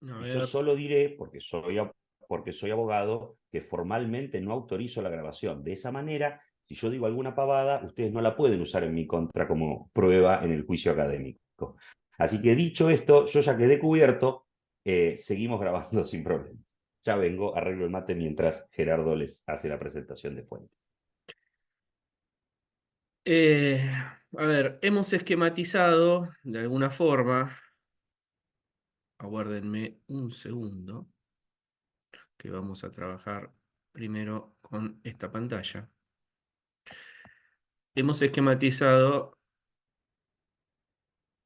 A Y yo ver. solo diré, porque soy abogado, que formalmente no autorizo la grabación. De esa manera, si yo digo alguna pavada, ustedes no la pueden usar en mi contra como prueba en el juicio académico. Así que dicho esto, yo ya quedé cubierto, seguimos grabando sin problema. Ya vengo, arreglo el mate mientras Gerardo les hace la presentación de fuentes. eh, a ver, hemos esquematizado de alguna forma. Aguárdenme un segundo, que vamos a trabajar primero con esta pantalla. Hemos esquematizado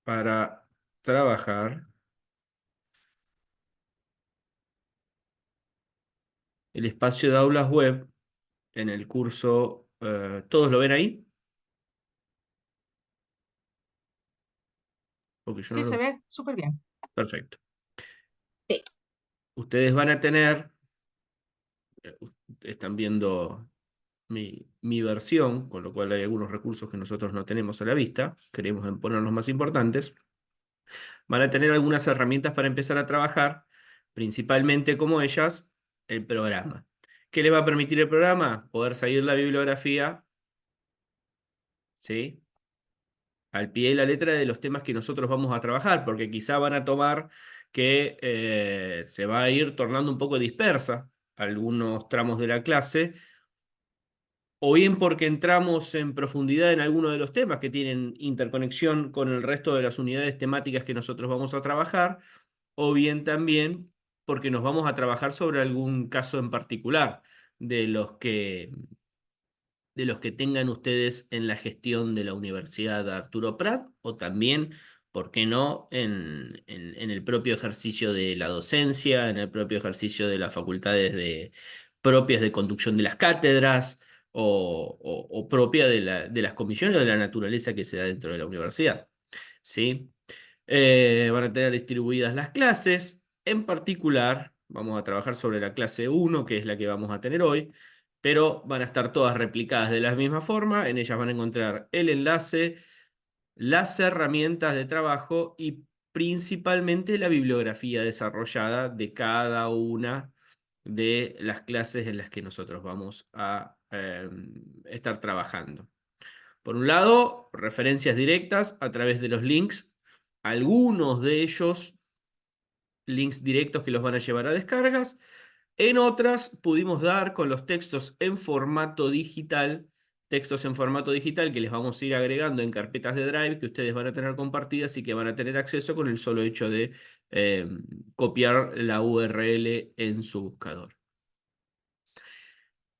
para trabajar el espacio de aulas web en el curso. ¿Todos lo ven ahí? Porque yo no Sí, se lo... ve súper bien. Perfecto. Sí. Ustedes van a tener, están viendo mi versión, con lo cual hay algunos recursos que nosotros no tenemos a la vista, queremos poner los más importantes. Van a tener algunas herramientas para empezar a trabajar, principalmente como ellas, el programa. ¿Qué le va a permitir el programa? Poder seguir la bibliografía, ¿sí? Al pie de la letra de los temas que nosotros vamos a trabajar, porque quizá van a tomar que se va a ir tornando un poco dispersa algunos tramos de la clase, o bien porque entramos en profundidad en alguno de los temas que tienen interconexión con el resto de las unidades temáticas que nosotros vamos a trabajar, o bien también porque nos vamos a trabajar sobre algún caso en particular de los que tengan ustedes en la gestión de la Universidad Arturo Prat, o también, ¿por qué no?, en el propio ejercicio de la docencia, en el propio ejercicio de las facultades propias de conducción de las cátedras, o propia de las comisiones o de la naturaleza que se da dentro de la universidad. ¿Sí? Van a tener distribuidas las clases. En particular, vamos a trabajar sobre la clase 1, que es la que vamos a tener hoy, pero van a estar todas replicadas de la misma forma. En ellas van a encontrar el enlace, las herramientas de trabajo y principalmente la bibliografía desarrollada de cada una de las clases en las que nosotros vamos a estar trabajando. Por un lado, referencias directas a través de los links, algunos de ellos links directos que los van a llevar a descargas. En otras pudimos dar con los textos en formato digital que les vamos a ir agregando en carpetas de Drive que ustedes van a tener compartidas y que van a tener acceso con el solo hecho de copiar la URL en su buscador.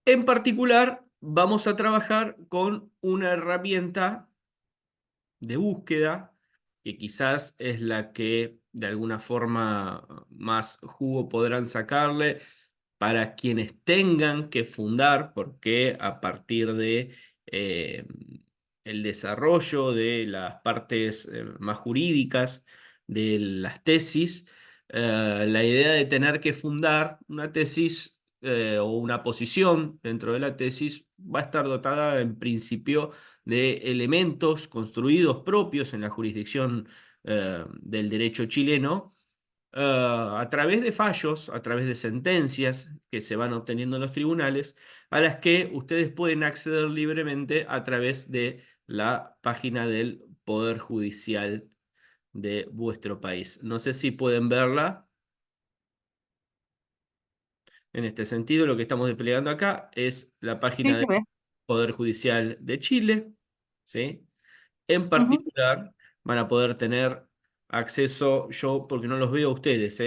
En particular, vamos a trabajar con una herramienta de búsqueda, que quizás es la que de alguna forma más jugo podrán sacarle para quienes tengan que fundar, porque a partir de eh, el desarrollo de las partes más jurídicas de las tesis, la idea de tener que fundar una tesis o una posición dentro de la tesis va a estar dotada en principio de elementos construidos propios en la jurisdicción del derecho chileno, a través de fallos, a través de sentencias que se van obteniendo en los tribunales, a las que ustedes pueden acceder libremente a través de la página del Poder Judicial de vuestro país. No sé si pueden verla. En este sentido, lo que estamos desplegando acá es la Sí, página se del ve. Poder Judicial de Chile, ¿sí? En Ujú. particular, van a poder tener acceso, yo porque no los veo a ustedes,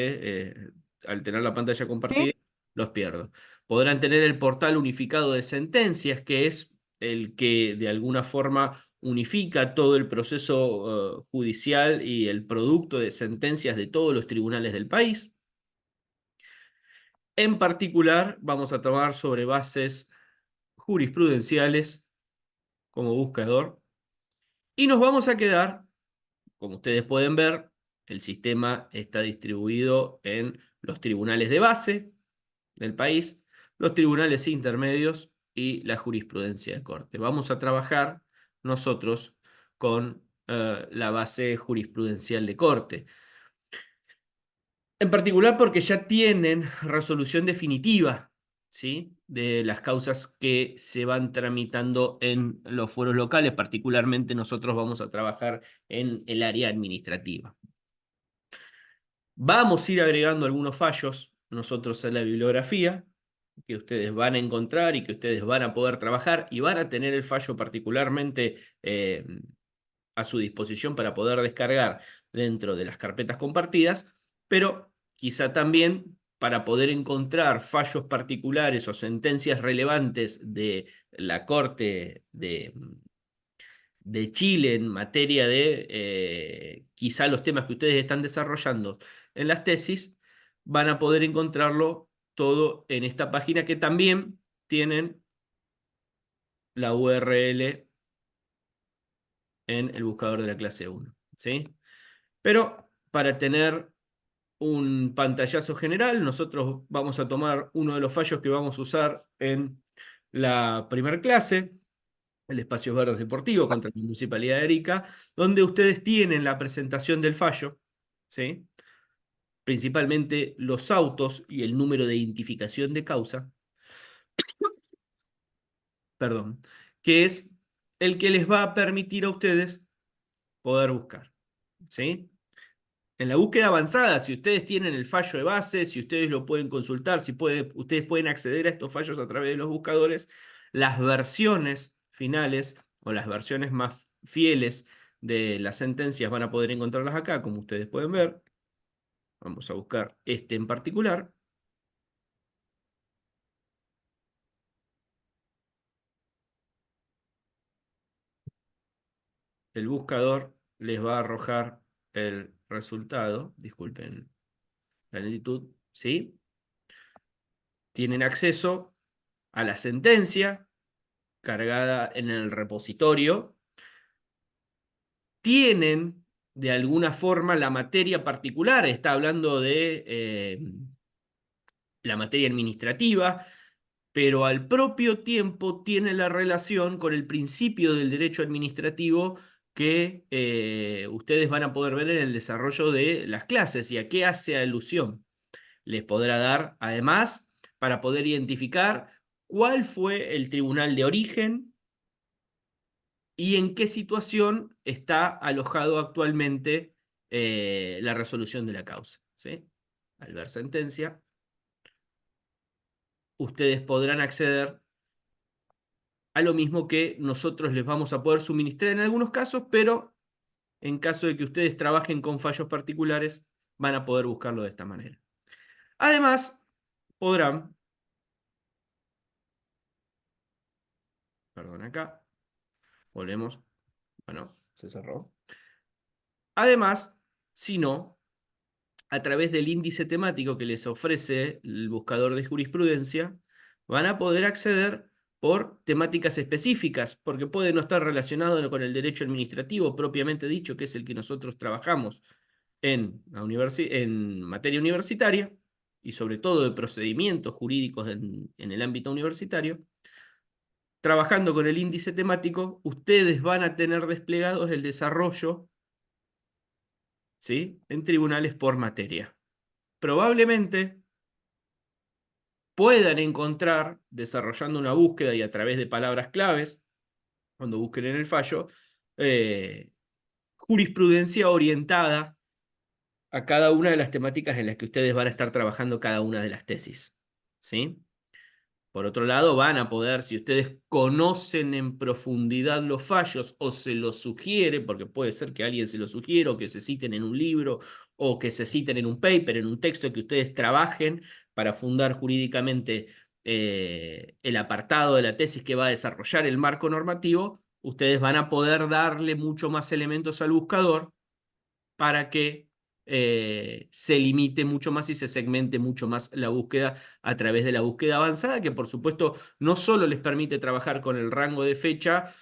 al tener la pantalla Sí, compartida, los pierdo. Podrán tener el portal unificado de sentencias, que es el que de alguna forma unifica todo el proceso judicial y el producto de sentencias de todos los tribunales del país. En particular, vamos a tomar sobre bases jurisprudenciales como buscador y nos vamos a quedar. Como ustedes pueden ver, el sistema está distribuido en los tribunales de base del país, los tribunales intermedios y la jurisprudencia de corte. Vamos a trabajar nosotros con la base jurisprudencial de corte. En particular porque ya tienen resolución definitiva, ¿sí?, de las causas que se van tramitando en los fueros locales. Particularmente nosotros vamos a trabajar en el área administrativa. Vamos a ir agregando algunos fallos nosotros en la bibliografía que ustedes van a encontrar y que ustedes van a poder trabajar, y van a tener el fallo particularmente a su disposición para poder descargar dentro de las carpetas compartidas, pero quizá también para poder encontrar fallos particulares o sentencias relevantes de la Corte de Chile en materia de quizá los temas que ustedes están desarrollando en las tesis, van a poder encontrarlo todo en esta página, que también tienen la URL en el buscador de la clase 1, ¿sí? Pero para tener un pantallazo general, nosotros vamos a tomar uno de los fallos que vamos a usar en la primera clase, el Espacios Verdes Deportivo contra la Municipalidad de Arica, donde ustedes tienen la presentación del fallo, ¿sí?, principalmente los autos y el número de identificación de causa, perdón, que es el que les va a permitir a ustedes poder buscar, ¿sí? En la búsqueda avanzada, si ustedes tienen el fallo de base, si ustedes lo pueden consultar, si ustedes pueden acceder a estos fallos a través de los buscadores, las versiones finales o las versiones más fieles de las sentencias van a poder encontrarlas acá, como ustedes pueden ver. Vamos a buscar este en particular. El buscador les va a arrojar el resultado. Disculpen la lentitud, ¿sí? Tienen acceso a la sentencia cargada en el repositorio. Tienen de alguna forma la materia particular, está hablando de la materia administrativa, pero al propio tiempo tiene la relación con el principio del derecho administrativo que ustedes van a poder ver en el desarrollo de las clases. ¿Y a qué hace alusión? Les podrá dar, además, para poder identificar cuál fue el tribunal de origen y en qué situación está alojado actualmente la resolución de la causa, ¿sí? Al ver sentencia, ustedes podrán acceder a lo mismo que nosotros les vamos a poder suministrar en algunos casos, pero en caso de que ustedes trabajen con fallos particulares, van a poder buscarlo de esta manera. Además, podrán, perdón, acá, volvemos, bueno, se cerró. Además, si no, a través del índice temático que les ofrece el buscador de jurisprudencia, van a poder acceder por temáticas específicas, porque puede no estar relacionado con el derecho administrativo propiamente dicho, que es el que nosotros trabajamos en materia universitaria, y sobre todo de procedimientos jurídicos en el ámbito universitario. Trabajando con el índice temático, ustedes van a tener desplegados el desarrollo, ¿sí?, en tribunales por materia. Probablemente puedan encontrar, desarrollando una búsqueda y a través de palabras claves, cuando busquen en el fallo, jurisprudencia orientada a cada una de las temáticas en las que ustedes van a estar trabajando cada una de las tesis, ¿sí? Por otro lado, van a poder, si ustedes conocen en profundidad los fallos o se los sugiere, porque puede ser que alguien se los sugiera o que se citen en un libro o que se citen en un paper, en un texto que ustedes trabajen para fundar jurídicamente el apartado de la tesis que va a desarrollar el marco normativo, ustedes van a poder darle mucho más elementos al buscador para que se limite mucho más y se segmente mucho más la búsqueda a través de la búsqueda avanzada, que por supuesto no solo les permite trabajar con el rango de fecha,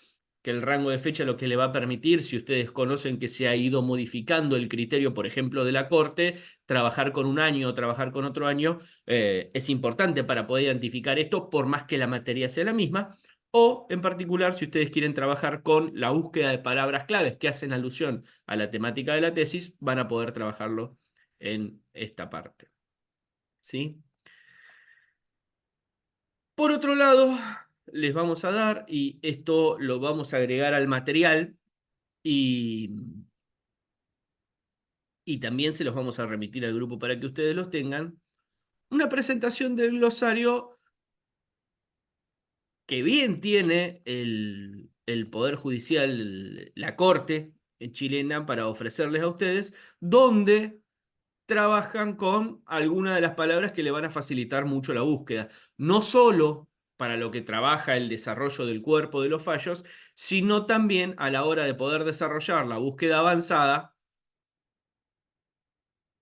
que el rango de fecha lo que le va a permitir, si ustedes conocen que se ha ido modificando el criterio, por ejemplo, de la Corte, trabajar con un año o trabajar con otro año, es importante para poder identificar esto, por más que la materia sea la misma. O, en particular, si ustedes quieren trabajar con la búsqueda de palabras claves que hacen alusión a la temática de la tesis, van a poder trabajarlo en esta parte. ¿Sí? Por otro lado, les vamos a dar, y esto lo vamos a agregar al material, y también se los vamos a remitir al grupo para que ustedes los tengan, una presentación del glosario que bien tiene el Poder Judicial, la Corte chilena, para ofrecerles a ustedes, donde trabajan con algunas de las palabras que le van a facilitar mucho la búsqueda. No solo para lo que trabaja el desarrollo del cuerpo de los fallos, sino también a la hora de poder desarrollar la búsqueda avanzada,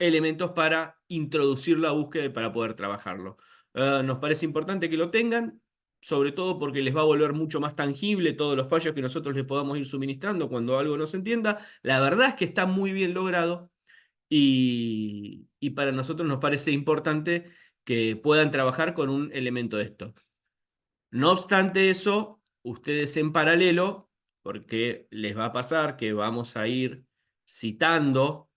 elementos para introducir la búsqueda y para poder trabajarlo. Nos parece importante que lo tengan, sobre todo porque les va a volver mucho más tangible todos los fallos que nosotros les podamos ir suministrando cuando algo no se entienda. La verdad es que está muy bien logrado y para nosotros nos parece importante que puedan trabajar con un elemento de esto. No obstante eso, ustedes en paralelo, porque les va a pasar que vamos a ir citando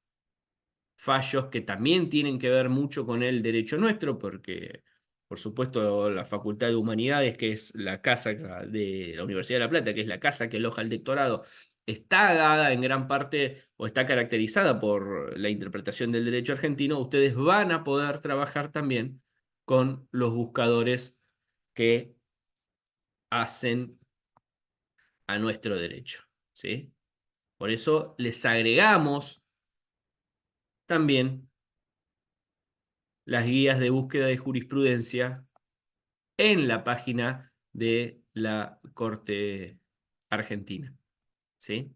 fallos que también tienen que ver mucho con el derecho nuestro, porque por supuesto la Facultad de Humanidades, que es la casa de la Universidad de La Plata, que es la casa que aloja el doctorado, está dada en gran parte o está caracterizada por la interpretación del derecho argentino. Ustedes van a poder trabajar también con los buscadores que hacen a nuestro derecho, ¿sí? Por eso les agregamos también las guías de búsqueda de jurisprudencia en la página de la Corte Argentina, ¿sí?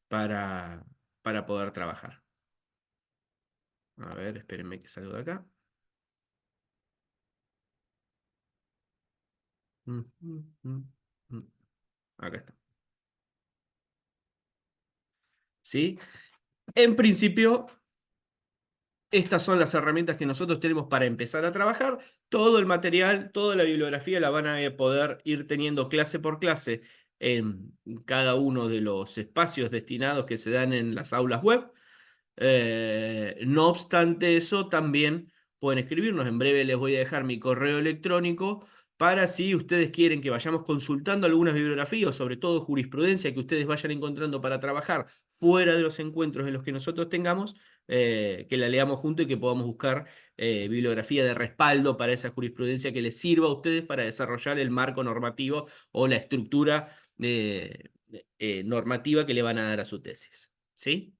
Para, para poder trabajar. A ver, espérenme que salgo de acá. Acá está. ¿Sí? En principio, estas son las herramientas que nosotros tenemos para empezar a trabajar. Todo el material, toda la bibliografía la van a poder ir teniendo clase por clase en cada uno de los espacios destinados que se dan en las aulas web. No obstante eso, también pueden escribirnos. En breve les voy a dejar mi correo electrónico para si ustedes quieren que vayamos consultando algunas bibliografías, sobre todo jurisprudencia que ustedes vayan encontrando para trabajar fuera de los encuentros en los que nosotros tengamos, que la leamos juntos y que podamos buscar bibliografía de respaldo para esa jurisprudencia que les sirva a ustedes para desarrollar el marco normativo o la estructura normativa que le van a dar a su tesis. ¿Sí?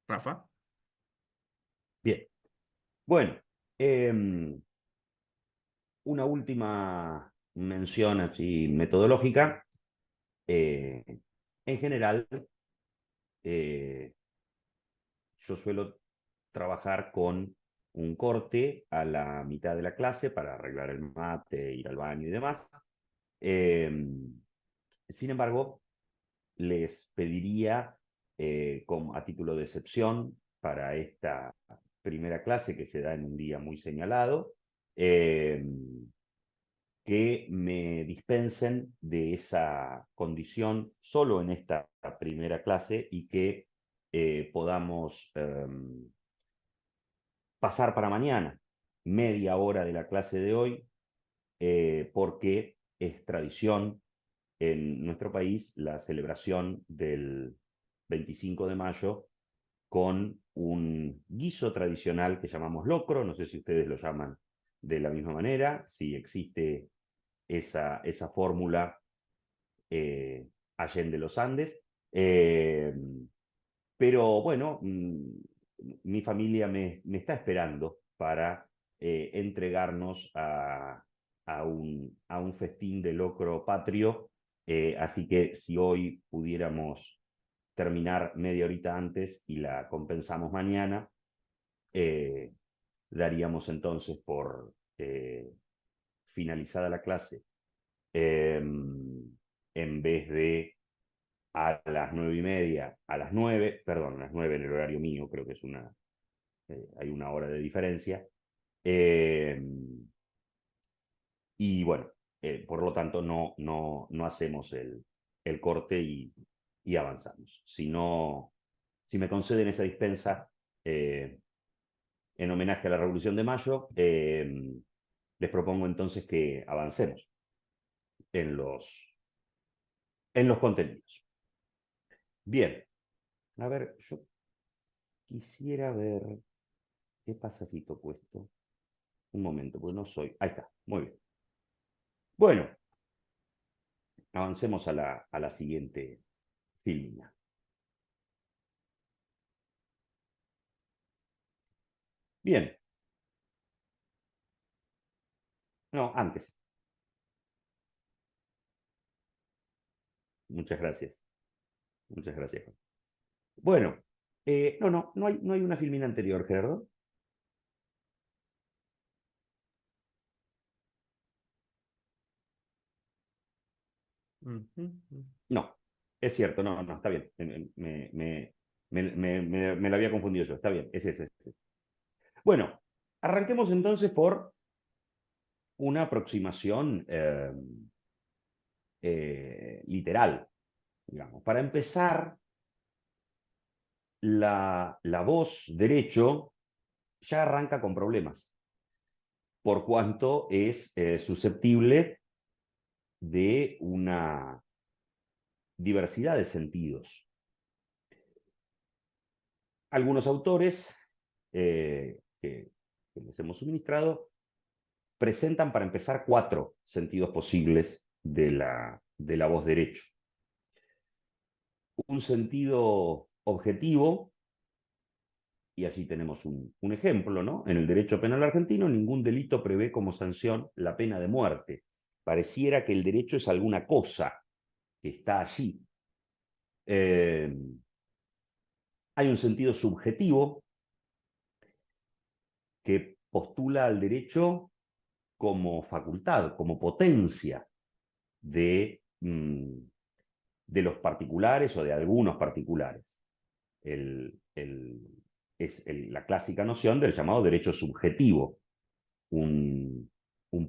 Rafa. Bien. Bueno, una última mención así metodológica. En general, eh, yo suelo trabajar con un corte a la mitad de la clase para arreglar el mate, ir al baño y demás. Eh, Sin embargo, les pediría, a título de excepción, para esta primera clase que se da en un día muy señalado, eh, que me dispensen de esa condición solo en esta primera clase y que podamos pasar para mañana media hora de la clase de hoy, porque es tradición en nuestro país la celebración del 25 de mayo con un guiso tradicional que llamamos locro. No sé si ustedes lo llaman de la misma manera, si existe esa fórmula allende los Andes. Pero bueno, mi familia me está esperando para entregarnos a un festín de locro patrio. Así que si hoy pudiéramos terminar media horita antes y la compensamos mañana, eh, daríamos entonces por finalizada la clase, en vez de a las 9:30, a las 9, perdón, a las 9 en el horario mío, creo que hay una hora de diferencia. Eh, y bueno, por lo tanto no hacemos el corte y avanzamos. Si no, si me conceden esa dispensa en homenaje a la Revolución de Mayo, les propongo entonces que avancemos en los contenidos. Bien, a ver, yo quisiera ver qué pasa si toco esto. Un momento, pues no soy. Ahí está, muy bien. Bueno, avancemos a la siguiente filmina. Bien. No, antes. Muchas gracias. Muchas gracias. Bueno, no hay una filmina anterior, Gerardo. No, es cierto, no, está bien. Me lo había confundido yo, está bien, es ese. Bueno, arranquemos entonces por una aproximación literal, digamos. Para empezar, la voz derecho ya arranca con problemas, por cuanto es susceptible de una diversidad de sentidos. Algunos autores que les hemos suministrado presentan para empezar 4 sentidos posibles de la voz derecho. Un sentido objetivo, y allí tenemos un ejemplo, ¿no? En el derecho penal argentino ningún delito prevé como sanción la pena de muerte. Pareciera que el derecho es alguna cosa que está allí. Hay un sentido subjetivo que postula al derecho como facultad, como potencia de los particulares o de algunos particulares. Es la clásica noción del llamado derecho subjetivo, un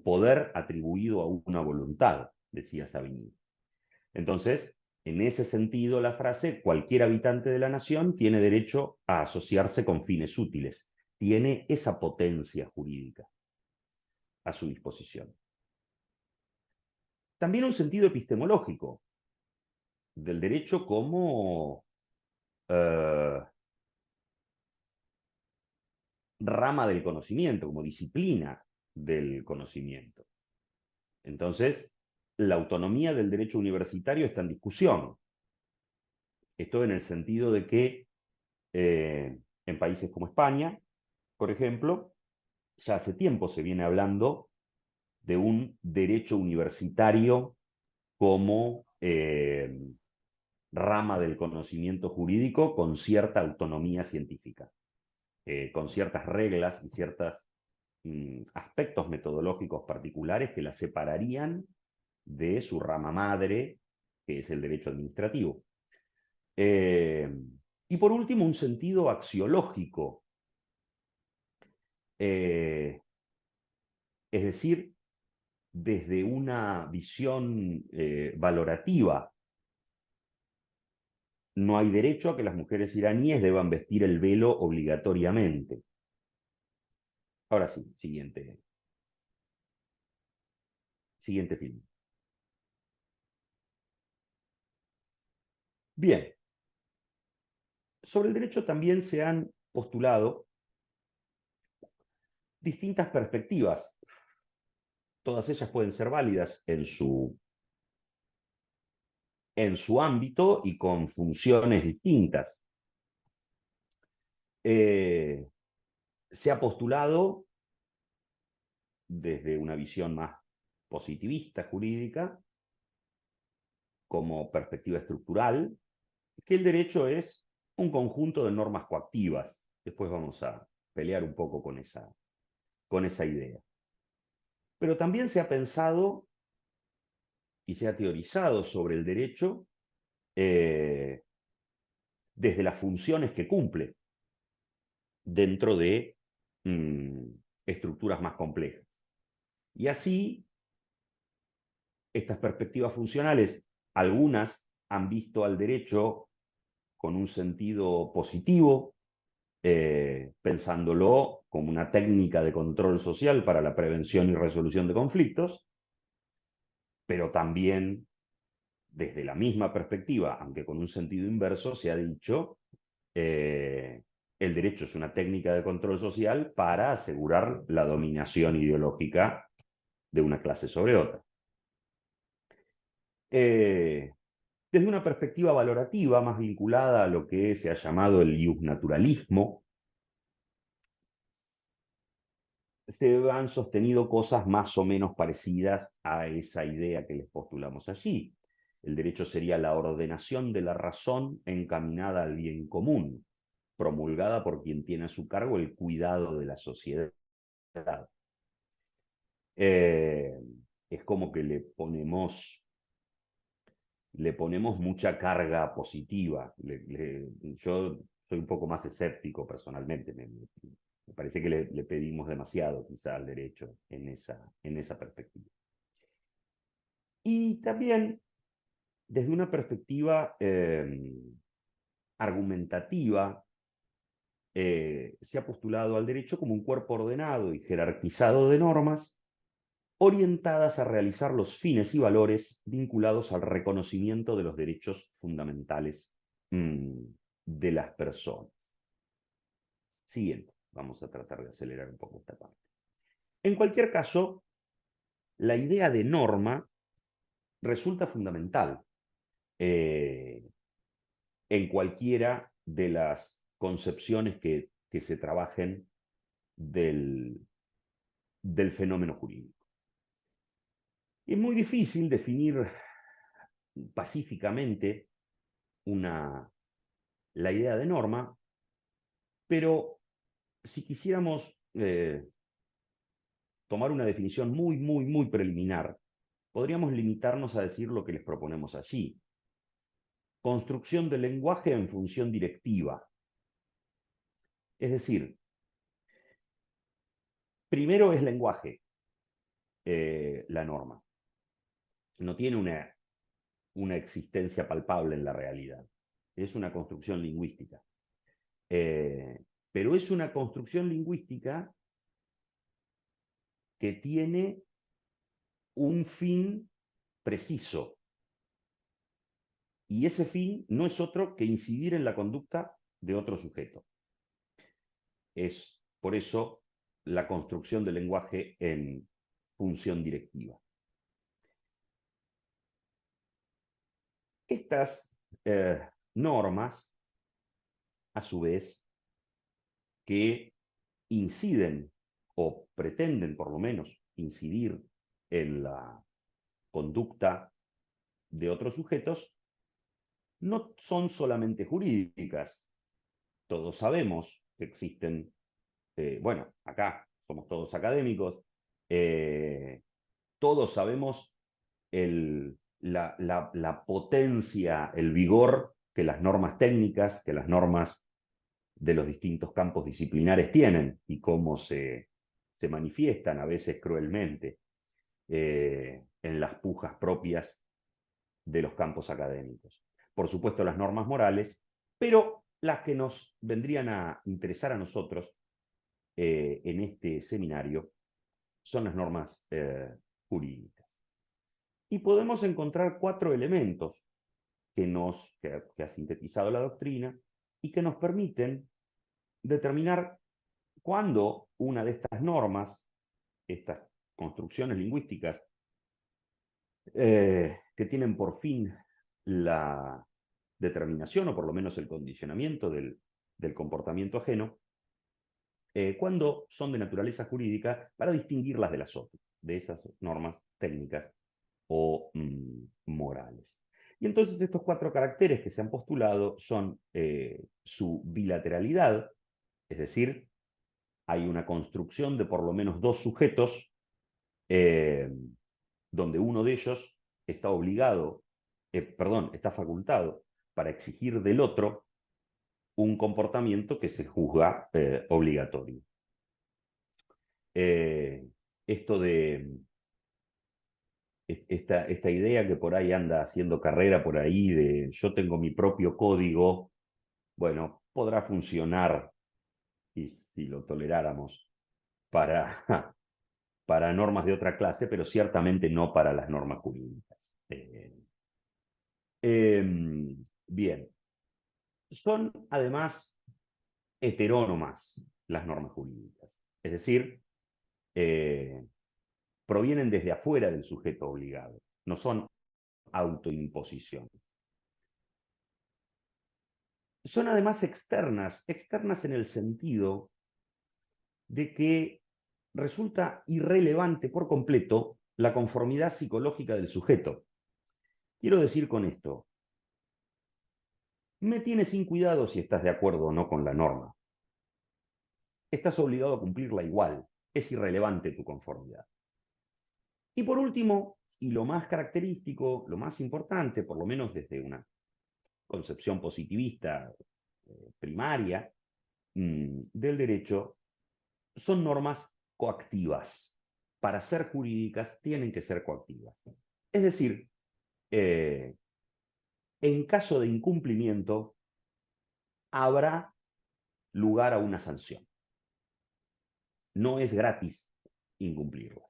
poder atribuido a una voluntad, decía Savigny. Entonces, en ese sentido, la frase, cualquier habitante de la nación tiene derecho a asociarse con fines útiles, tiene esa potencia jurídica a su disposición. También un sentido epistemológico del derecho como rama del conocimiento, como disciplina del conocimiento. Entonces, la autonomía del derecho universitario está en discusión. Esto en el sentido de que en países como España, por ejemplo, ya hace tiempo se viene hablando de un derecho universitario como rama del conocimiento jurídico con cierta autonomía científica, con ciertas reglas y ciertos aspectos metodológicos particulares que la separarían de su rama madre, que es el derecho administrativo. Y por último, un sentido axiológico, es decir, desde una visión valorativa. No hay derecho a que las mujeres iraníes deban vestir el velo obligatoriamente. Ahora sí, siguiente film. Bien, sobre el derecho también se han postulado distintas perspectivas. Todas ellas pueden ser válidas en su ámbito y con funciones distintas. Se ha postulado desde una visión más positivista jurídica, como perspectiva estructural, que el derecho es un conjunto de normas coactivas. Después vamos a pelear un poco con esa idea. Pero también se ha pensado y se ha teorizado sobre el derecho desde las funciones que cumple dentro de estructuras más complejas. Y así, estas perspectivas funcionales, algunas han visto al derecho con un sentido positivo, pensándolo como una técnica de control social para la prevención y resolución de conflictos, pero también desde la misma perspectiva, aunque con un sentido inverso, se ha dicho el derecho es una técnica de control social para asegurar la dominación ideológica de una clase sobre otra. Desde una perspectiva valorativa más vinculada a lo que se ha llamado el iusnaturalismo, se han sostenido cosas más o menos parecidas a esa idea que les postulamos allí. El derecho sería la ordenación de la razón encaminada al bien común, promulgada por quien tiene a su cargo el cuidado de la sociedad. Es como que le ponemos mucha carga positiva. Yo soy un poco más escéptico personalmente. Me parece que le pedimos demasiado quizá al derecho en esa perspectiva. Y también desde una perspectiva argumentativa, se ha postulado al derecho como un cuerpo ordenado y jerarquizado de normas orientadas a realizar los fines y valores vinculados al reconocimiento de los derechos fundamentales de las personas. Siguiente, vamos a tratar de acelerar un poco esta parte. En cualquier caso, la idea de norma resulta fundamental en cualquiera de las concepciones que se trabajen del fenómeno jurídico. Es muy difícil definir pacíficamente la idea de norma, pero si quisiéramos tomar una definición muy preliminar, podríamos limitarnos a decir lo que les proponemos allí. Construcción del lenguaje en función directiva. Es decir, primero es lenguaje, la norma. No tiene una existencia palpable en la realidad. Es una construcción lingüística. Pero es una construcción lingüística que tiene un fin preciso. Y ese fin no es otro que incidir en la conducta de otro sujeto. Es por eso la construcción del lenguaje en función directiva. Estas normas, a su vez, que inciden o pretenden por lo menos incidir en la conducta de otros sujetos, no son solamente jurídicas. Todos sabemos que existen, bueno, acá somos todos académicos, todos sabemos la potencia, el vigor que las normas técnicas, que las normas de los distintos campos disciplinares tienen y cómo se manifiestan a veces cruelmente en las pujas propias de los campos académicos. Por supuesto, las normas morales, pero las que nos vendrían a interesar a nosotros en este seminario son las normas jurídicas. Y podemos encontrar 4 elementos que ha sintetizado la doctrina y que nos permiten determinar cuándo una de estas normas, estas construcciones lingüísticas, que tienen por fin la determinación o por lo menos el condicionamiento del comportamiento ajeno, cuando son de naturaleza jurídica, para distinguirlas de las otras, de esas normas técnicas o morales. Y entonces estos 4 caracteres que se han postulado son su bilateralidad, es decir, hay una construcción de por lo menos 2 sujetos donde uno de ellos está está facultado para exigir del otro un comportamiento que se juzga obligatorio. Esto de esta idea que por ahí anda haciendo carrera por ahí de yo tengo mi propio código, bueno, podrá funcionar, y si lo toleráramos, para, para normas de otra clase, pero ciertamente no para las normas jurídicas. Bien, son además heterónomas las normas jurídicas, es decir, provienen desde afuera del sujeto obligado, no son autoimposición. Son además externas, externas en el sentido de que resulta irrelevante por completo la conformidad psicológica del sujeto. Quiero decir con esto, me tiene sin cuidado si estás de acuerdo o no con la norma. Estás obligado a cumplirla igual, es irrelevante tu conformidad. Y por último, y lo más característico, lo más importante, por lo menos desde una concepción positivista primaria del derecho, son normas coactivas. Para ser jurídicas tienen que ser coactivas. Es decir, en caso de incumplimiento habrá lugar a una sanción. No es gratis incumplirlas.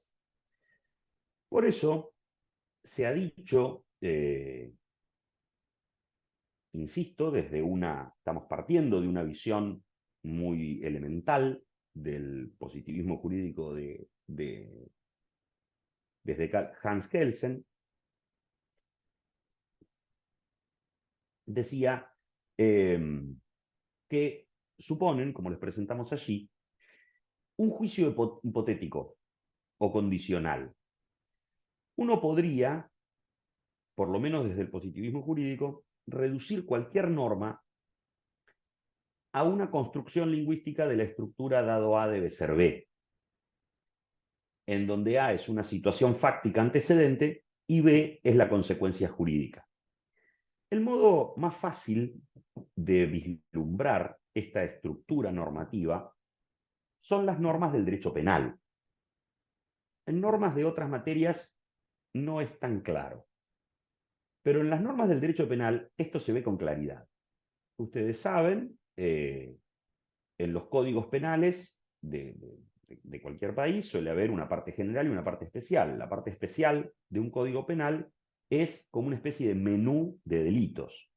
Por eso se ha dicho, insisto, estamos partiendo de una visión muy elemental del positivismo jurídico desde Hans Kelsen, decía que suponen, como les presentamos allí, un juicio hipotético o condicional. Uno podría, por lo menos desde el positivismo jurídico, reducir cualquier norma a una construcción lingüística de la estructura dado A debe ser B, en donde A es una situación fáctica antecedente y B es la consecuencia jurídica. El modo más fácil de vislumbrar esta estructura normativa son las normas del derecho penal. En normas de otras materias no es tan claro, pero en las normas del derecho penal esto se ve con claridad. Ustedes saben, en los códigos penales de cualquier país suele haber una parte general y una parte especial. La parte especial de un código penal es como una especie de menú de delitos.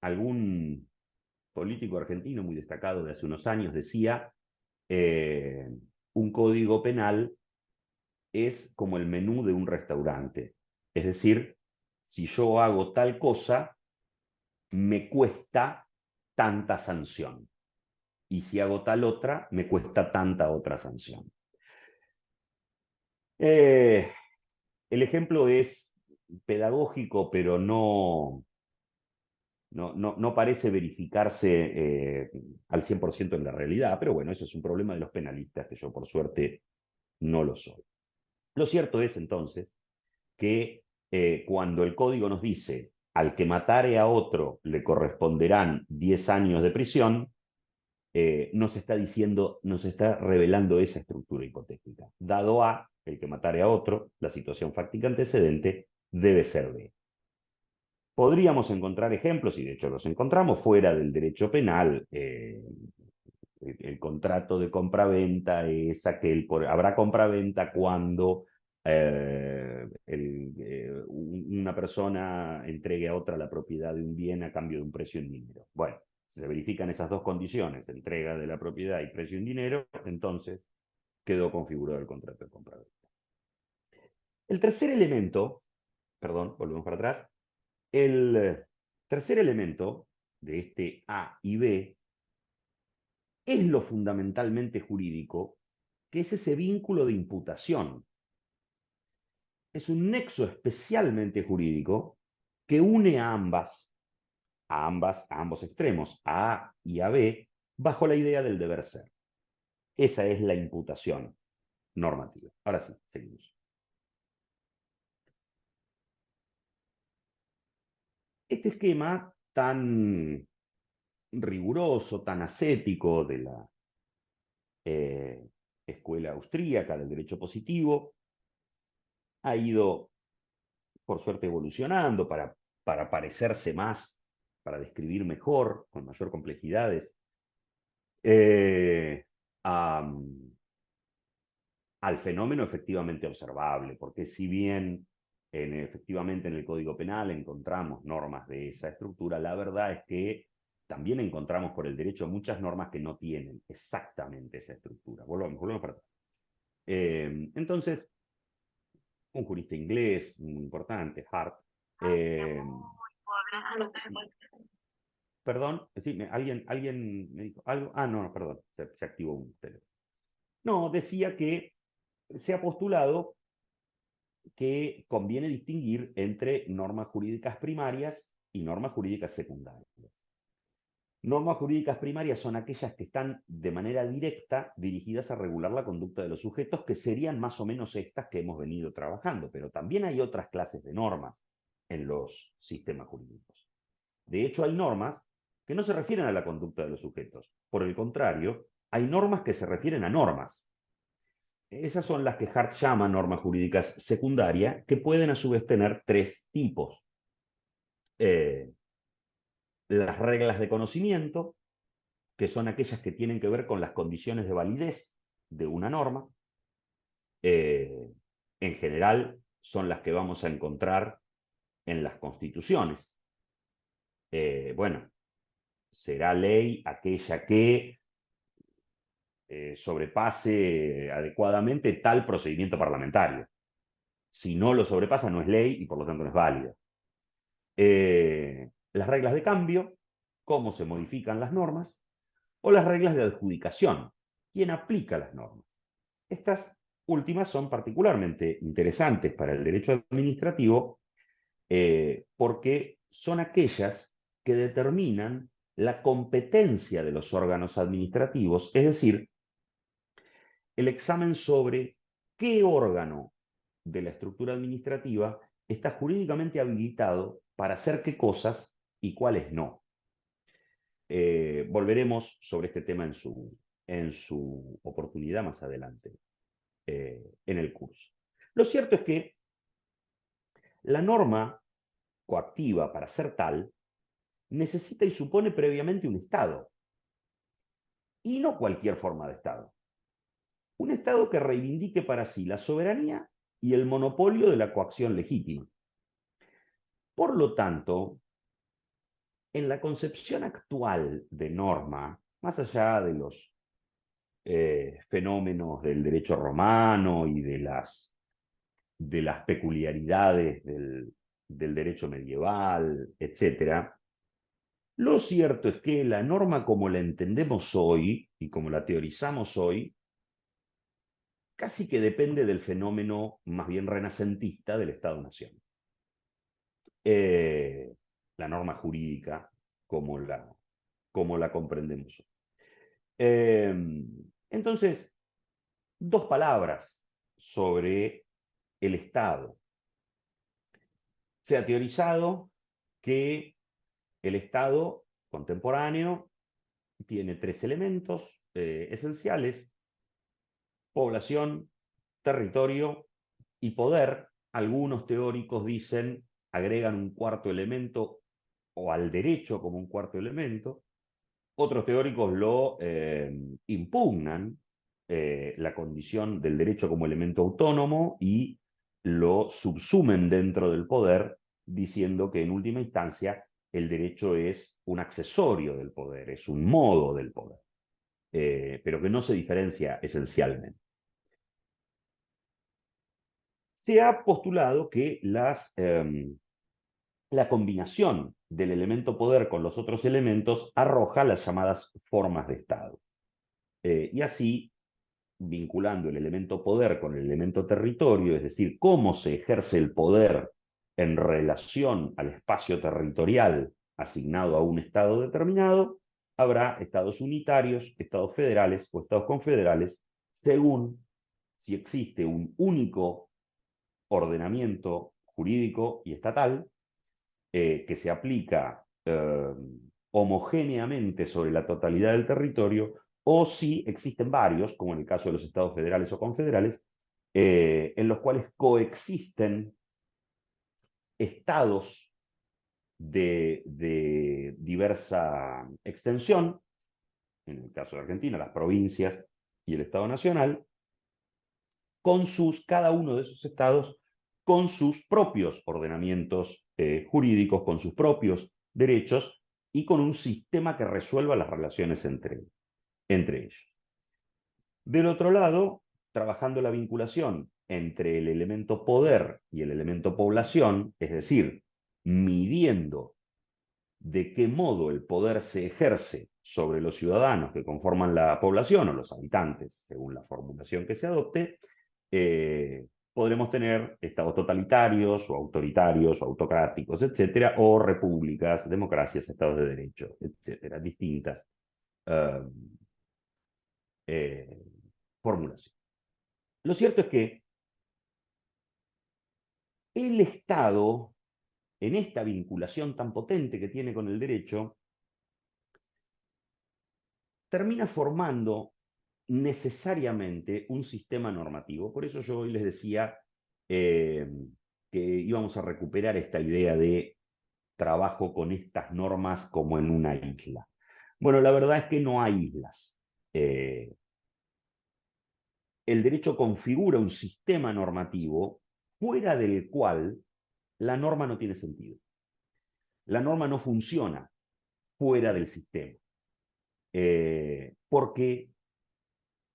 Algún político argentino muy destacado de hace unos años decía, un código penal es como el menú de un restaurante. Es decir, si yo hago tal cosa, me cuesta tanta sanción. Y si hago tal otra, me cuesta tanta otra sanción. El ejemplo es pedagógico, pero no parece verificarse al 100% en la realidad, pero bueno, eso es un problema de los penalistas, que yo por suerte no lo soy. Lo cierto es entonces que cuando el código nos dice al que matare a otro le corresponderán 10 años de prisión, nos está diciendo, nos está revelando esa estructura hipotética. Dado A, el que matare a otro, la situación fáctica antecedente debe ser B. Podríamos encontrar ejemplos, y de hecho los encontramos fuera del derecho penal. El contrato de compraventa es aquel, habrá compraventa cuando una persona entregue a otra la propiedad de un bien a cambio de un precio en dinero. Bueno, si se verifican esas dos condiciones, entrega de la propiedad y precio en dinero, entonces quedó configurado el contrato de compraventa. El tercer elemento, perdón, volvemos para atrás, el tercer elemento de este A y B es lo fundamentalmente jurídico, que es ese vínculo de imputación. Es un nexo especialmente jurídico que une a ambos extremos, a A y a B, bajo la idea del deber ser. Esa es la imputación normativa. Ahora sí, seguimos. Este esquema tan riguroso, tan ascético de la escuela austríaca del derecho positivo, ha ido, por suerte, evolucionando para parecerse más, para describir mejor, con mayor complejidades, eh, a, al fenómeno efectivamente observable, porque si bien efectivamente en el Código Penal encontramos normas de esa estructura, la verdad es que también encontramos por el derecho muchas normas que no tienen exactamente esa estructura. Volvemos para atrás. Entonces, un jurista inglés muy importante, Hart, perdón, sí, alguien me dijo algo. Ah, no, perdón, se activó un teléfono. No, decía que se ha postulado que conviene distinguir entre normas jurídicas primarias y normas jurídicas secundarias. Normas jurídicas primarias son aquellas que están de manera directa dirigidas a regular la conducta de los sujetos, que serían más o menos estas que hemos venido trabajando, pero también hay otras clases de normas en los sistemas jurídicos. De hecho, hay normas que no se refieren a la conducta de los sujetos. Por el contrario, hay normas que se refieren a normas. Esas son las que Hart llama normas jurídicas secundarias, que pueden a su vez tener tres tipos. Las reglas de conocimiento, que son aquellas que tienen que ver con las condiciones de validez de una norma. En general, son las que vamos a encontrar en las constituciones. Bueno, será ley aquella que sobrepase adecuadamente tal procedimiento parlamentario. Si no lo sobrepasa, no es ley y por lo tanto no es válida. Las reglas de cambio, cómo se modifican las normas, o las reglas de adjudicación, quién aplica las normas. Estas últimas son particularmente interesantes para el derecho administrativo porque son aquellas que determinan la competencia de los órganos administrativos, es decir, el examen sobre qué órgano de la estructura administrativa está jurídicamente habilitado para hacer qué cosas y cuáles no. Volveremos sobre este tema en su oportunidad más adelante en el curso. Lo cierto es que la norma coactiva, para ser tal, necesita y supone previamente un Estado, y no cualquier forma de Estado. Un Estado que reivindique para sí la soberanía y el monopolio de la coacción legítima. Por lo tanto, en la concepción actual de norma, más allá de los fenómenos del derecho romano y de las peculiaridades del derecho medieval, etc., lo cierto es que la norma como la entendemos hoy y como la teorizamos hoy, casi que depende del fenómeno más bien renacentista del Estado-Nación. La norma jurídica como la comprendemos hoy. Entonces, dos palabras sobre el Estado. Se ha teorizado que el Estado contemporáneo tiene tres elementos esenciales: población, territorio y poder. Algunos teóricos dicen, agregan un cuarto elemento, o al derecho como un cuarto elemento. Otros teóricos lo impugnan, la condición del derecho como elemento autónomo, y lo subsumen dentro del poder, diciendo que en última instancia el derecho es un accesorio del poder, es un modo del poder, pero que no se diferencia esencialmente. Se ha postulado que la combinación del elemento poder con los otros elementos arroja las llamadas formas de Estado. Y así, vinculando el elemento poder con el elemento territorio, es decir, cómo se ejerce el poder en relación al espacio territorial asignado a un Estado determinado, habrá estados unitarios, estados federales o estados confederales, según si existe un único ordenamiento jurídico y estatal que se aplica homogéneamente sobre la totalidad del territorio, o si existen varios, como en el caso de los estados federales o confederales, en los cuales coexisten estados de diversa extensión, en el caso de Argentina, las provincias y el Estado Nacional, cada uno de esos estados con sus propios ordenamientos jurídicos, con sus propios derechos y con un sistema que resuelva las relaciones entre ellos. Del otro lado, trabajando la vinculación entre el elemento poder y el elemento población, es decir, midiendo de qué modo el poder se ejerce sobre los ciudadanos que conforman la población o los habitantes, según la formulación que se adopte, podremos tener estados totalitarios o autoritarios o autocráticos, etcétera, o repúblicas, democracias, estados de derecho, etcétera, distintas formulaciones. Lo cierto es que el Estado, en esta vinculación tan potente que tiene con el derecho, termina formando necesariamente un sistema normativo. Por eso yo hoy les decía que íbamos a recuperar esta idea de trabajo con estas normas como en una isla. Bueno, la verdad es que no hay islas. El derecho configura un sistema normativo fuera del cual la norma no tiene sentido. La norma no funciona fuera del sistema. Porque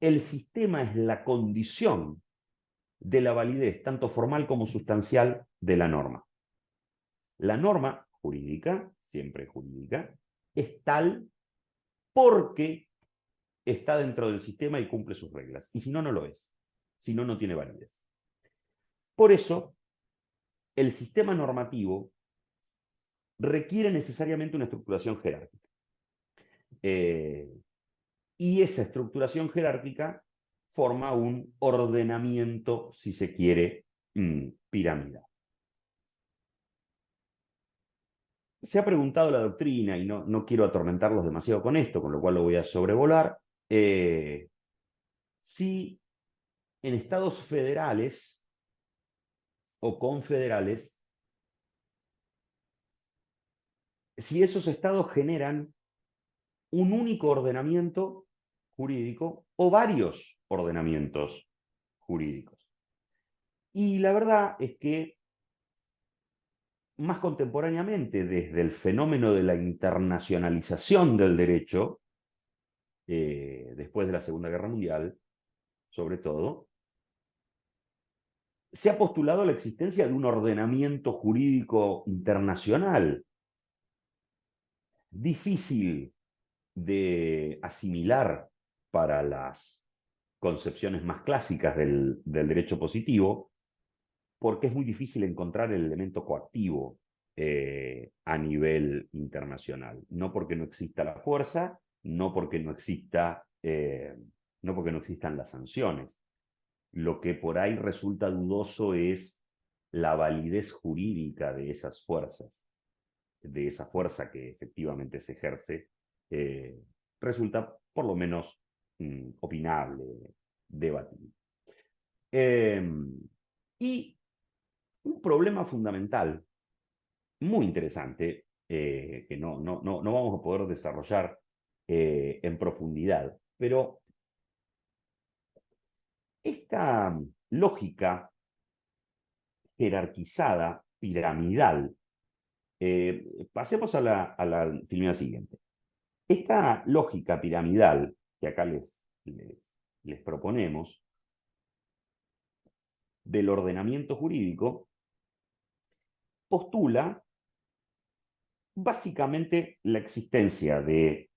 el sistema es la condición de la validez, tanto formal como sustancial, de la norma. La norma jurídica, siempre jurídica, es tal porque está dentro del sistema y cumple sus reglas. Y si no, no lo es. Si no, no tiene validez. Por eso, el sistema normativo requiere necesariamente una estructuración jerárquica. Y esa estructuración jerárquica forma un ordenamiento, si se quiere, piramidal. Se ha preguntado la doctrina, y no quiero atormentarlos demasiado con esto, con lo cual lo voy a sobrevolar, si en estados federales o confederales, si esos estados generan un único ordenamiento jurídico o varios ordenamientos jurídicos. Y la verdad es que más contemporáneamente, desde el fenómeno de la internacionalización del derecho, después de la Segunda Guerra Mundial, sobre todo, se ha postulado la existencia de un ordenamiento jurídico internacional difícil de asimilar para las concepciones más clásicas del derecho positivo, porque es muy difícil encontrar el elemento coactivo a nivel internacional. No porque no exista la fuerza, no porque no existan las sanciones. Lo que por ahí resulta dudoso es la validez jurídica de esas fuerzas, de esa fuerza que efectivamente se ejerce, resulta por lo menos opinable, debatible. Y un problema fundamental, muy interesante, que no vamos a poder desarrollar en profundidad, pero esta lógica jerarquizada, piramidal, pasemos a la filmina siguiente. Esta lógica piramidal que acá les proponemos, del ordenamiento jurídico, postula básicamente la existencia de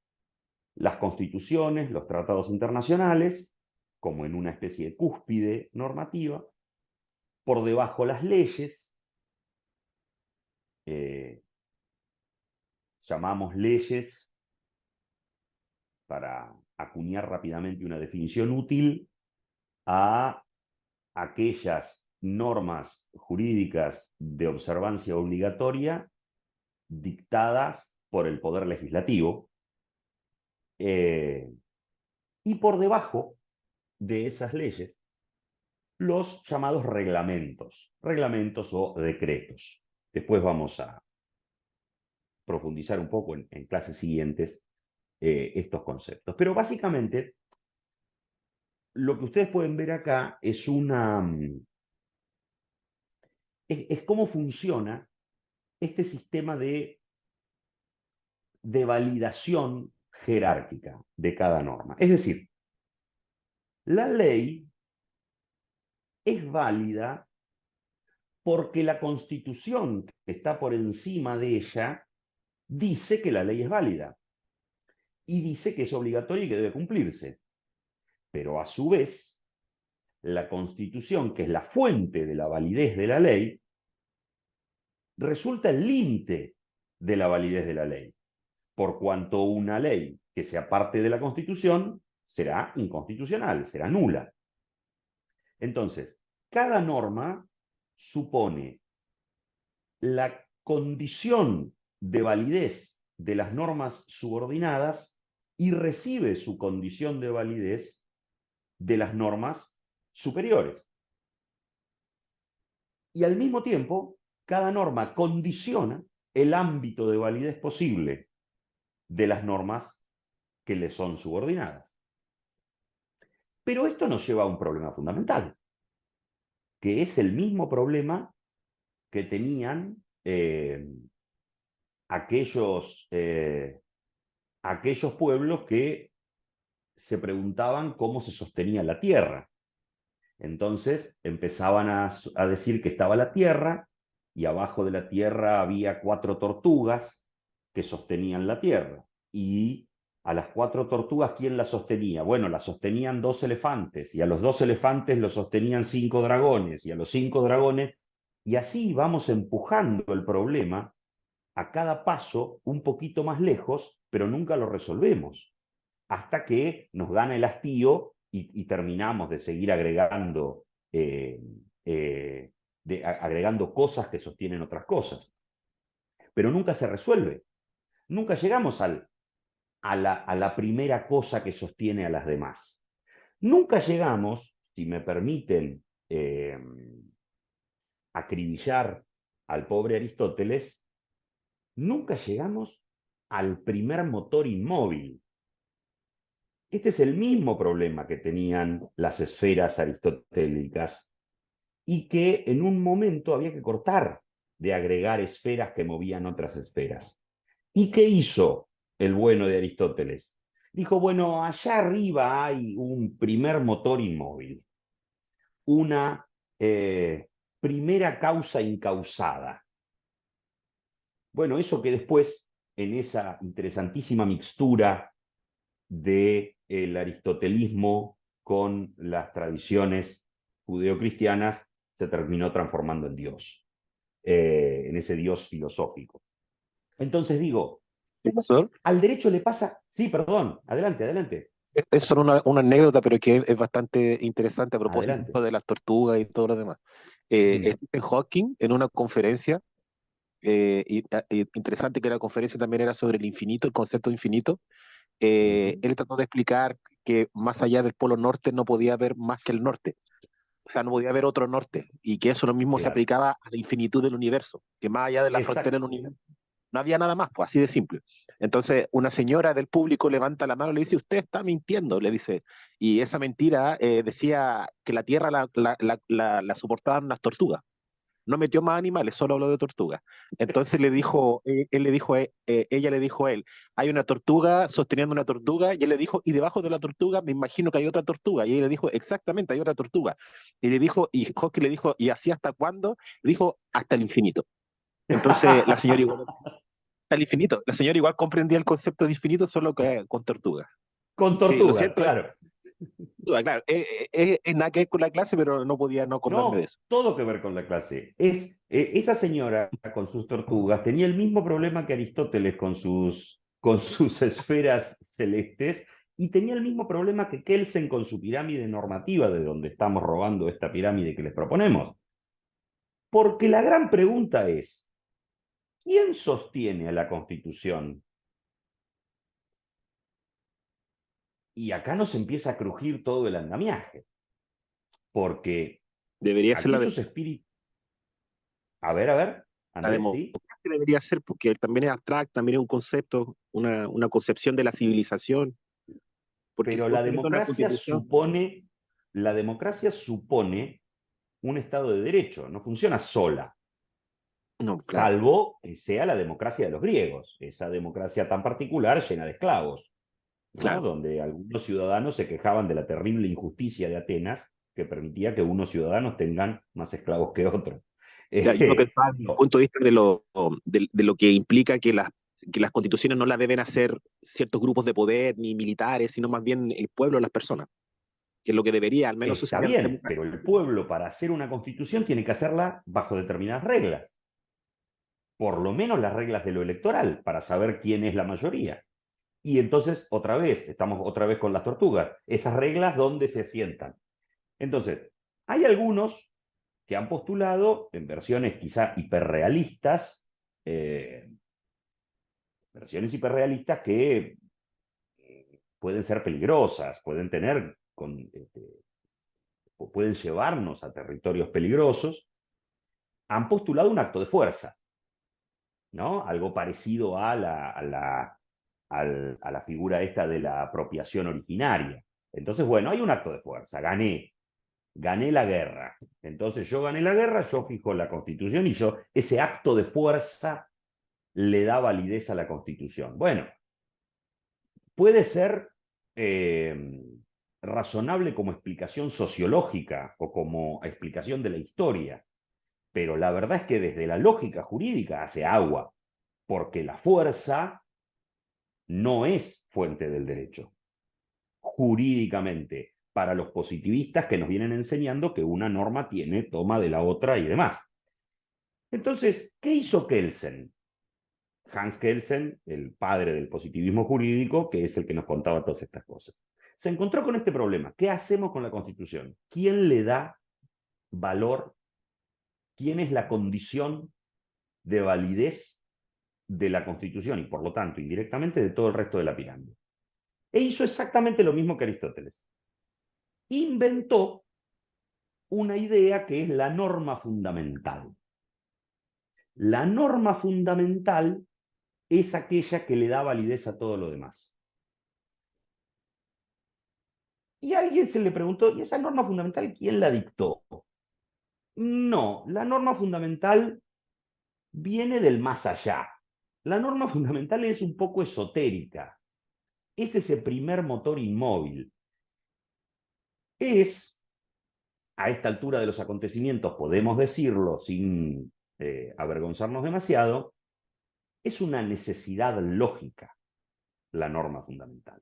las constituciones, los tratados internacionales, como en una especie de cúspide normativa, por debajo las leyes, llamamos leyes para acuñar rápidamente una definición útil a aquellas normas jurídicas de observancia obligatoria dictadas por el Poder Legislativo, y por debajo de esas leyes, los llamados reglamentos o decretos. Después vamos a profundizar un poco en clases siguientes estos conceptos. Pero básicamente, lo que ustedes pueden ver acá es es cómo funciona este sistema de validación jerárquica de cada norma. Es decir, la ley es válida porque la Constitución que está por encima de ella dice que la ley es válida y dice que es obligatoria y que debe cumplirse. Pero a su vez, la Constitución, que es la fuente de la validez de la ley, resulta el límite de la validez de la ley, por cuanto una ley que sea parte de la Constitución será inconstitucional, será nula. Entonces, cada norma supone la condición de validez de las normas subordinadas y recibe su condición de validez de las normas superiores. Y al mismo tiempo, cada norma condiciona el ámbito de validez posible de las normas que le son subordinadas. Pero esto nos lleva a un problema fundamental, que es el mismo problema que tenían aquellos pueblos que se preguntaban cómo se sostenía la tierra. Entonces empezaban a decir que estaba la tierra y abajo de la tierra había 4 tortugas que sostenían la tierra. Y a las 4 tortugas, ¿quién las sostenía? Bueno, las sostenían 2 elefantes, y a los 2 elefantes los sostenían 5 dragones, y a los 5 dragones, y así vamos empujando el problema a cada paso un poquito más lejos, pero nunca lo resolvemos, hasta que nos gana el hastío y terminamos de seguir agregando, agregando cosas que sostienen otras cosas. Pero nunca se resuelve. Nunca llegamos a la primera cosa que sostiene a las demás. Nunca llegamos, si me permiten acribillar al pobre Aristóteles, nunca llegamos al primer motor inmóvil. Este es el mismo problema que tenían las esferas aristotélicas y que en un momento había que cortar de agregar esferas que movían otras esferas. ¿Y qué hizo el bueno de Aristóteles? Dijo, bueno, allá arriba hay un primer motor inmóvil, una primera causa incausada. Bueno, eso que después, en esa interesantísima mixtura del aristotelismo con las tradiciones judeocristianas, se terminó transformando en Dios, en ese Dios filosófico. Entonces digo, Profesor, al derecho le pasa... Sí, perdón, adelante, adelante. es solo una anécdota, pero que es bastante interesante a Adelante. propósito de las tortugas y todo lo demás. Stephen Hawking, en una conferencia, interesante que la conferencia también era sobre el infinito, el concepto de infinito, él trató de explicar que más allá del polo norte no podía haber más que el norte. O sea, no podía haber otro norte, y que eso lo mismo se Claro. aplicaba a la infinitud del universo, que más allá de la frontera del universo no había nada más, pues así de simple. Entonces, una señora del público levanta la mano y le dice, usted está mintiendo, le dice. Y esa mentira decía que la tierra la soportaban unas tortugas. No metió más animales, solo habló de tortugas. Entonces le dijo, él le dijo, ella le dijo a él, hay una tortuga sosteniendo una tortuga, y él le dijo, y debajo de la tortuga me imagino que hay otra tortuga. Y él le dijo, exactamente, hay otra tortuga. Y le dijo, y Hawking le dijo, ¿y así hasta cuándo? Le dijo, hasta el infinito. Entonces la señora igual, hasta el infinito. La señora igual comprendía el concepto de infinito, solo que con tortugas. Con Sí, lo tortugas, siento, claro. claro, es nada que ver con la clase, pero no podía no acordarme de No, eso. todo que ver con la clase. Esa señora con sus tortugas tenía el mismo problema que Aristóteles con sus esferas celestes, y tenía el mismo problema que Kelsen con su pirámide normativa, de donde estamos robando esta pirámide que les proponemos. Porque la gran pregunta es, ¿quién sostiene a la Constitución? Y acá nos empieza a crujir todo el andamiaje. Porque Debería ser Aquellos espíritus... A ver, la Andrés, ¿sí? democracia debería ser, porque también es abstracto, también es un concepto, una concepción de la civilización. Porque si Pero vos tenés una constitución, la democracia supone un Estado de Derecho, no funciona sola, no, claro. salvo que sea la democracia de los griegos, esa democracia tan particular llena de esclavos, ¿no? Claro. Donde algunos ciudadanos se quejaban de la terrible injusticia de Atenas, que permitía que unos ciudadanos tengan más esclavos que otros. Ya, yo lo pensaba desde el No, punto de vista de lo que implica que las constituciones no las deben hacer ciertos grupos de poder ni militares, sino más bien el pueblo, las personas, que es lo que debería, al menos eso está sería la bien, democracia. pero el pueblo para hacer una constitución tiene que hacerla bajo determinadas reglas, por lo menos las reglas de lo electoral, para saber quién es la mayoría. Y entonces, otra vez, estamos otra vez con las tortugas, esas reglas, ¿dónde se asientan? Entonces, hay algunos que han postulado en versiones quizá hiperrealistas, eh, versiones hiperrealistas que pueden ser peligrosas, pueden tener, pueden llevarnos a territorios peligrosos, han postulado un acto de fuerza, ¿no? Algo parecido a la figura esta de la apropiación originaria. Entonces, bueno, hay un acto de fuerza, gané la guerra. Entonces yo gané la guerra, yo fijo la Constitución y ese acto de fuerza le da validez a la Constitución. Bueno, puede ser razonable como explicación sociológica o como explicación de la historia, pero la verdad es que desde la lógica jurídica hace agua, porque la fuerza no es fuente del derecho, jurídicamente, para los positivistas que nos vienen enseñando que una norma tiene toma de la otra y demás. Entonces, ¿qué hizo Kelsen? Hans Kelsen, el padre del positivismo jurídico, que es el que nos contaba todas estas cosas. Se encontró con este problema. ¿Qué hacemos con la Constitución? ¿Quién le da valor? ¿Quién es la condición de validez de la Constitución y, por lo tanto, indirectamente, de todo el resto de la pirámide? E hizo exactamente lo mismo que Aristóteles. Inventó una idea que es la norma fundamental. La norma fundamental es aquella que le da validez a todo lo demás. Y a alguien se le preguntó, ¿y esa norma fundamental quién la dictó? No, la norma fundamental viene del más allá. La norma fundamental es un poco esotérica. Es ese primer motor inmóvil. Es, a esta altura de los acontecimientos, podemos decirlo sin avergonzarnos demasiado, es una necesidad lógica la norma fundamental.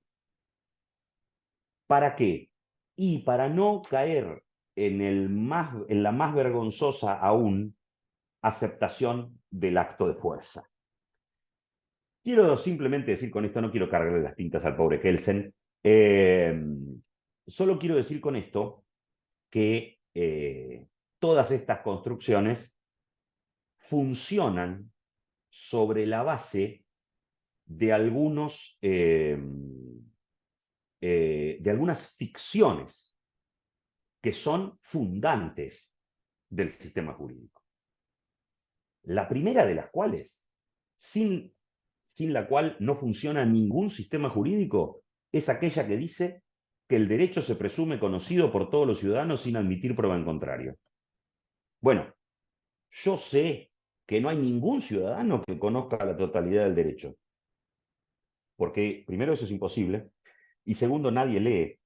¿Para qué? Y para no caer en la más vergonzosa aún aceptación del acto de fuerza. Quiero simplemente decir con esto, no quiero cargarle las tintas al pobre Kelsen, solo quiero decir con esto que todas estas construcciones funcionan sobre la base de de algunas ficciones que son fundantes del sistema jurídico. La primera de las cuales, sin la cual no funciona ningún sistema jurídico, es aquella que dice que el derecho se presume conocido por todos los ciudadanos sin admitir prueba en contrario. Bueno, yo sé que no hay ningún ciudadano que conozca la totalidad del derecho, porque primero eso es imposible, y segundo nadie lee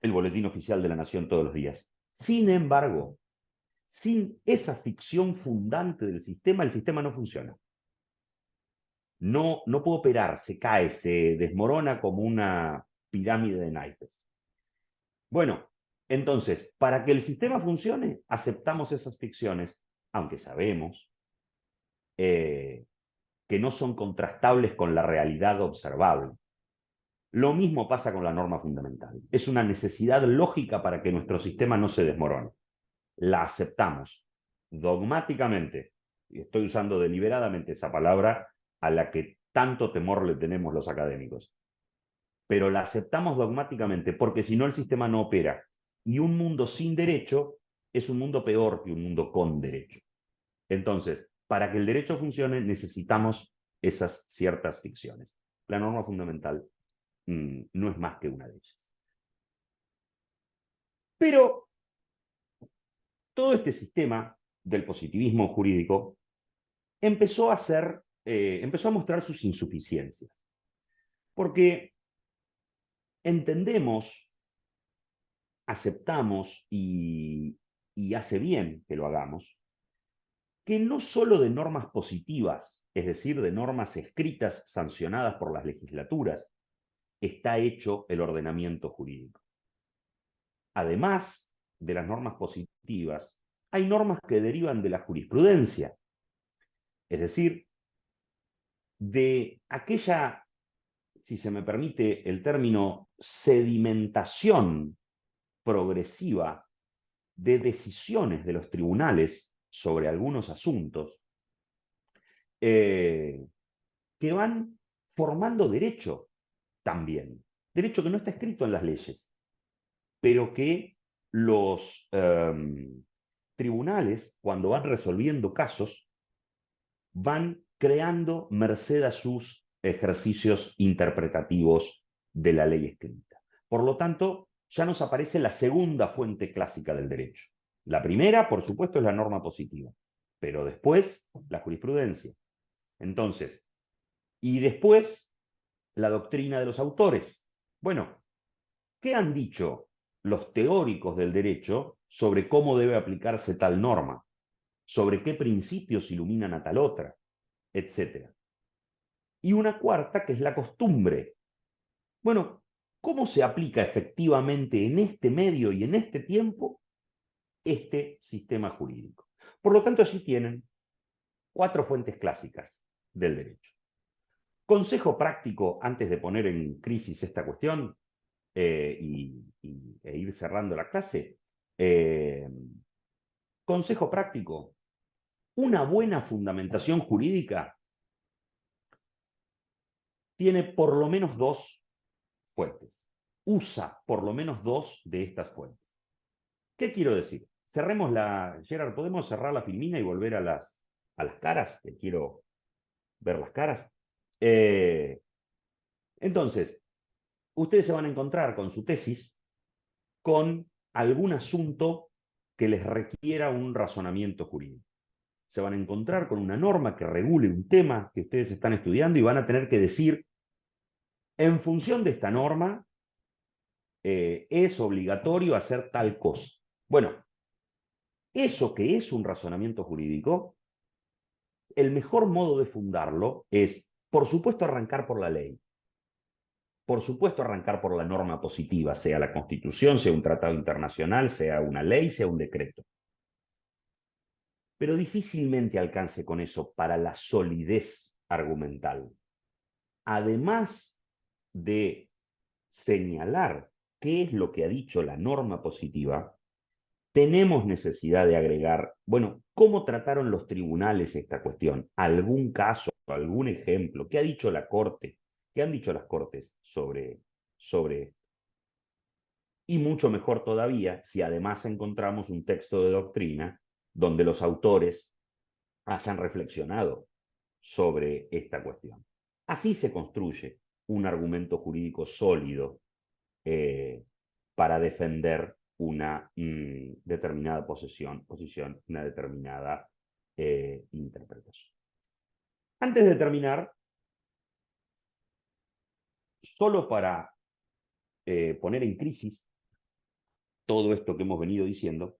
el boletín oficial de la Nación todos los días. Sin embargo, sin esa ficción fundante del sistema, el sistema no funciona. No puede operar, se cae, se desmorona como una pirámide de naipes. Bueno, entonces, para que el sistema funcione, aceptamos esas ficciones, aunque sabemos que no son contrastables con la realidad observable. Lo mismo pasa con la norma fundamental. Es una necesidad lógica para que nuestro sistema no se desmorone. La aceptamos dogmáticamente, y estoy usando deliberadamente esa palabra a la que tanto temor le tenemos los académicos, pero la aceptamos dogmáticamente porque si no el sistema no opera. Y un mundo sin derecho es un mundo peor que un mundo con derecho. Entonces, para que el derecho funcione, necesitamos esas ciertas ficciones. La norma fundamental no es más que una de ellas. Pero todo este sistema del positivismo jurídico empezó a mostrar sus insuficiencias. Porque entendemos, aceptamos y hace bien que lo hagamos, que no solo de normas positivas, es decir, de normas escritas sancionadas por las legislaturas, está hecho el ordenamiento jurídico. Además de las normas positivas, hay normas que derivan de la jurisprudencia, es decir, de aquella, si se me permite el término, sedimentación progresiva de decisiones de los tribunales sobre algunos asuntos que van formando derecho también. Derecho que no está escrito en las leyes, pero que los tribunales, cuando van resolviendo casos, van creando merced a sus ejercicios interpretativos de la ley escrita. Por lo tanto, ya nos aparece la segunda fuente clásica del derecho. La primera, por supuesto, es la norma positiva, pero después la jurisprudencia. Entonces, y después la doctrina de los autores. Bueno, ¿qué han dicho los teóricos del derecho sobre cómo debe aplicarse tal norma? ¿Sobre qué principios iluminan a tal otra? Etcétera. Y una cuarta, que es la costumbre. Bueno, ¿cómo se aplica efectivamente en este medio y en este tiempo este sistema jurídico? Por lo tanto, allí tienen 4 fuentes clásicas del derecho. Consejo práctico, antes de poner en crisis esta cuestión e ir cerrando la clase. Consejo práctico. Una buena fundamentación jurídica tiene por lo menos 2 fuentes. Usa por lo menos 2 de estas fuentes. ¿Qué quiero decir? Cerremos Gerard, ¿podemos cerrar la filmina y volver a las caras? Que quiero ver las caras. Entonces, ustedes se van a encontrar con su tesis con algún asunto que les requiera un razonamiento jurídico. Se van a encontrar con una norma que regule un tema que ustedes están estudiando y van a tener que decir, en función de esta norma, es obligatorio hacer tal cosa. Bueno, eso que es un razonamiento jurídico, el mejor modo de fundarlo es, por supuesto, arrancar por la ley. Por supuesto, arrancar por la norma positiva, sea la Constitución, sea un tratado internacional, sea una ley, sea un decreto. Pero difícilmente alcance con eso para la solidez argumental. Además de señalar qué es lo que ha dicho la norma positiva, tenemos necesidad de agregar, bueno, ¿cómo trataron los tribunales esta cuestión? ¿Algún caso, algún ejemplo? ¿Qué ha dicho la Corte? ¿Qué han dicho las Cortes sobre esto? Y mucho mejor todavía si además encontramos un texto de doctrina donde los autores hayan reflexionado sobre esta cuestión. Así se construye un argumento jurídico sólido para defender una determinada posición, una determinada interpretación. Antes de terminar, solo para poner en crisis todo esto que hemos venido diciendo,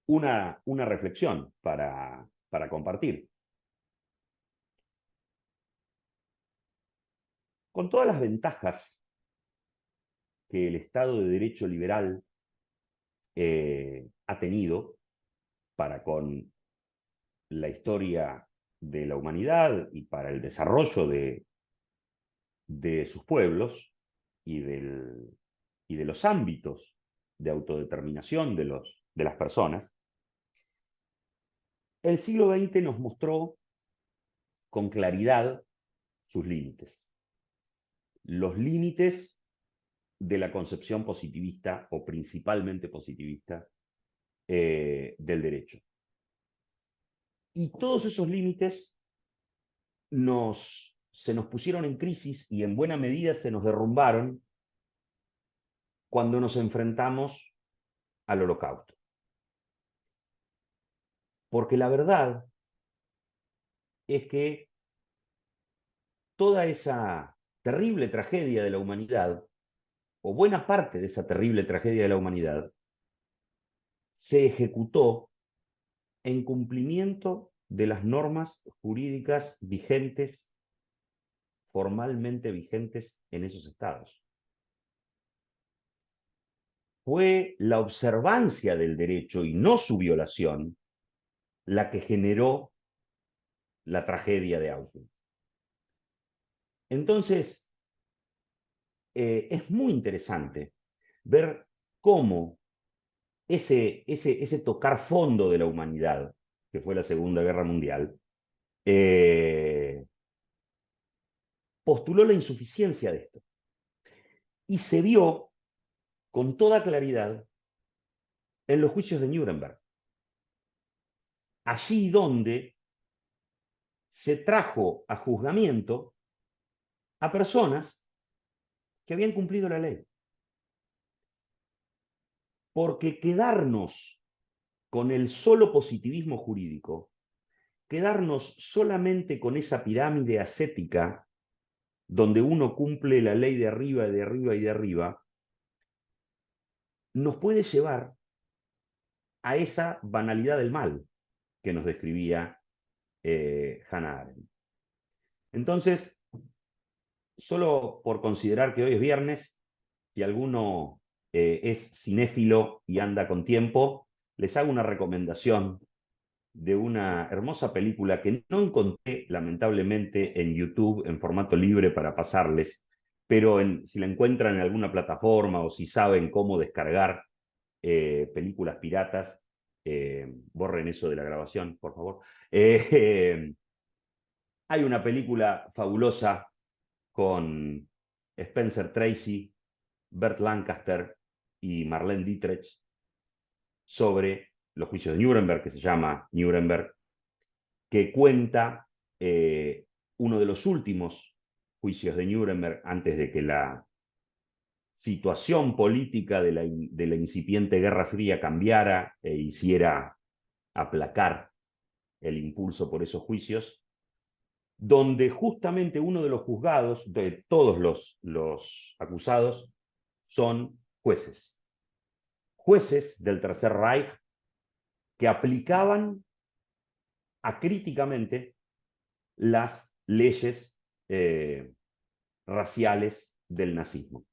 una reflexión para compartir. Con todas las ventajas que el Estado de Derecho liberal ha tenido para con la historia de la humanidad y para el desarrollo de sus pueblos y de los ámbitos de autodeterminación de las personas, el siglo XX nos mostró con claridad sus límites. Los límites de la concepción positivista o principalmente positivista del derecho. Y todos esos límites se nos pusieron en crisis y en buena medida se nos derrumbaron cuando nos enfrentamos al Holocausto. Porque la verdad es que toda esa terrible tragedia de la humanidad, o buena parte de esa terrible tragedia de la humanidad, se ejecutó en cumplimiento de las normas jurídicas vigentes, formalmente vigentes en esos estados. Fue la observancia del derecho y no su violación la que generó la tragedia de Auschwitz. Entonces, es muy interesante ver cómo ese tocar fondo de la humanidad, que fue la Segunda Guerra Mundial, postuló la insuficiencia de esto. Y se vio con toda claridad en los juicios de Nuremberg. Allí donde se trajo a juzgamiento a personas que habían cumplido la ley. Porque quedarnos con el solo positivismo jurídico, quedarnos solamente con esa pirámide ascética donde uno cumple la ley de arriba, de arriba y de arriba, nos puede llevar a esa banalidad del mal que nos describía Hannah Arendt. Entonces, solo por considerar que hoy es viernes, si alguno es cinéfilo y anda con tiempo, les hago una recomendación de una hermosa película que no encontré lamentablemente en YouTube en formato libre para pasarles, pero si la encuentran en alguna plataforma o si saben cómo descargar películas piratas, borren eso de la grabación, por favor. Hay una película fabulosa con Spencer Tracy, Burt Lancaster y Marlene Dietrich sobre los juicios de Nuremberg, que se llama Nuremberg, que cuenta uno de los últimos juicios de Nuremberg antes de que la situación política de la incipiente Guerra Fría cambiara e hiciera aplacar el impulso por esos juicios, donde justamente uno de los juzgados, de todos los acusados, son jueces. Jueces del Tercer Reich que aplicaban acríticamente las leyes raciales del nazismo.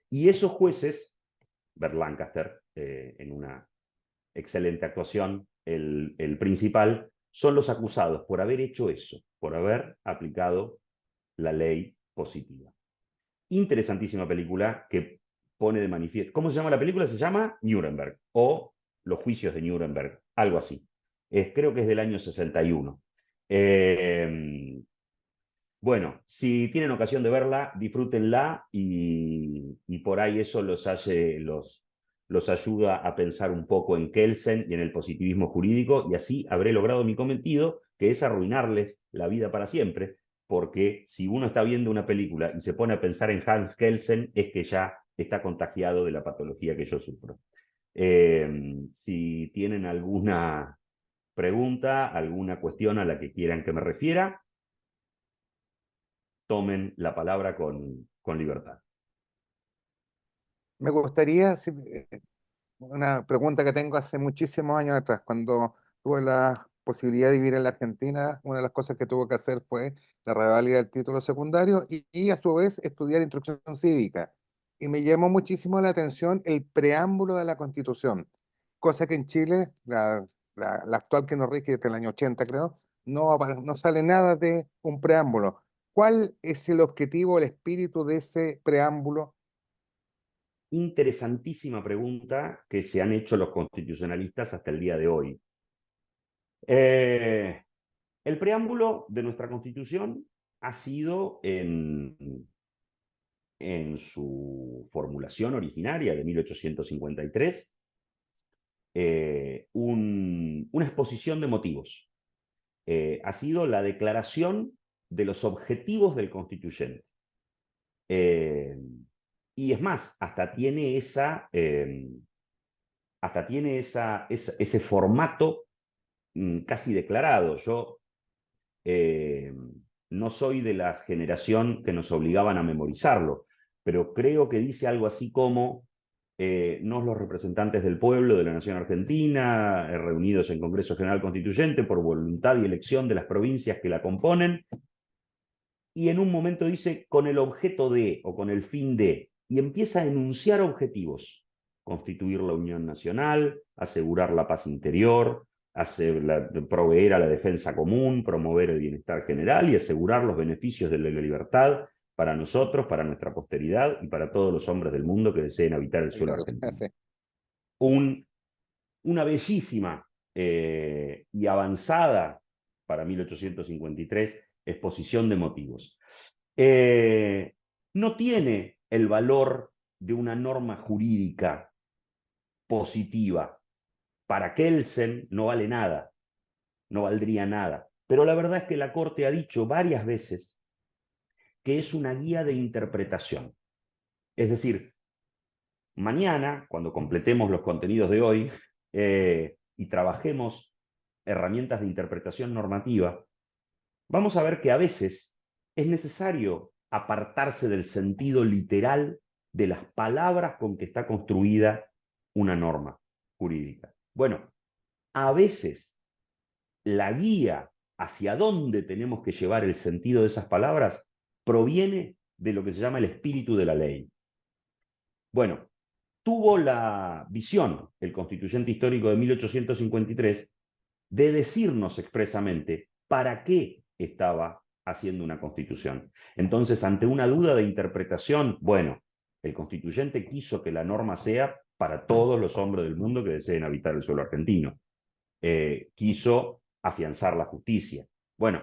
Y esos jueces, Burt Lancaster, en una excelente actuación, el principal, son los acusados por haber hecho eso, por haber aplicado la ley positiva. Interesantísima película que pone de manifiesto. ¿Cómo se llama la película? Se llama Nuremberg o Los juicios de Nuremberg, algo así. Creo que es del año 61. Bueno, si tienen ocasión de verla, disfrútenla y por ahí eso los ayuda a pensar un poco en Kelsen y en el positivismo jurídico, y así habré logrado mi cometido, que es arruinarles la vida para siempre, porque si uno está viendo una película y se pone a pensar en Hans Kelsen, es que ya está contagiado de la patología que yo sufro. Si tienen alguna pregunta, alguna cuestión a la que quieran que me refiera, tomen la palabra con libertad. Me gustaría, una pregunta que tengo hace muchísimos años atrás, cuando tuve la posibilidad de vivir en la Argentina, una de las cosas que tuve que hacer fue la reválida del título secundario y a su vez estudiar instrucción cívica. Y me llamó muchísimo la atención el preámbulo de la Constitución, cosa que en Chile, la actual que nos rige desde el año 80 creo, no sale nada de un preámbulo. ¿Cuál es el objetivo, el espíritu de ese preámbulo? Interesantísima pregunta que se han hecho los constitucionalistas hasta el día de hoy. El preámbulo de nuestra Constitución ha sido en en su formulación originaria de 1853, una exposición de motivos. Ha sido la declaración de los objetivos del constituyente. Y es más, hasta tiene ese formato casi declarado. Yo no soy de la generación que nos obligaban a memorizarlo, pero creo que dice algo así como nos los representantes del pueblo de la Nación Argentina, reunidos en Congreso General Constituyente por voluntad y elección de las provincias que la componen, y en un momento dice con el objeto de o con el fin de, y empieza a enunciar objetivos: constituir la unión nacional, asegurar la paz interior, proveer a la defensa común, promover el bienestar general y asegurar los beneficios de la libertad para nosotros, para nuestra posteridad y para todos los hombres del mundo que deseen habitar el suelo argentino. Sí. Una bellísima y avanzada para 1853 exposición de motivos. No tiene el valor de una norma jurídica positiva. Para Kelsen no vale nada, no valdría nada. Pero la verdad es que la Corte ha dicho varias veces que es una guía de interpretación. Es decir, mañana, cuando completemos los contenidos de hoy y trabajemos herramientas de interpretación normativa, vamos a ver que a veces es necesario apartarse del sentido literal de las palabras con que está construida una norma jurídica. Bueno, a veces la guía hacia dónde tenemos que llevar el sentido de esas palabras proviene de lo que se llama el espíritu de la ley. Bueno, tuvo la visión, el constituyente histórico de 1853, de decirnos expresamente para qué estaba haciendo una constitución. Entonces, ante una duda de interpretación, bueno, el constituyente quiso que la norma sea para todos los hombres del mundo que deseen habitar el suelo argentino. Quiso afianzar la justicia. Bueno,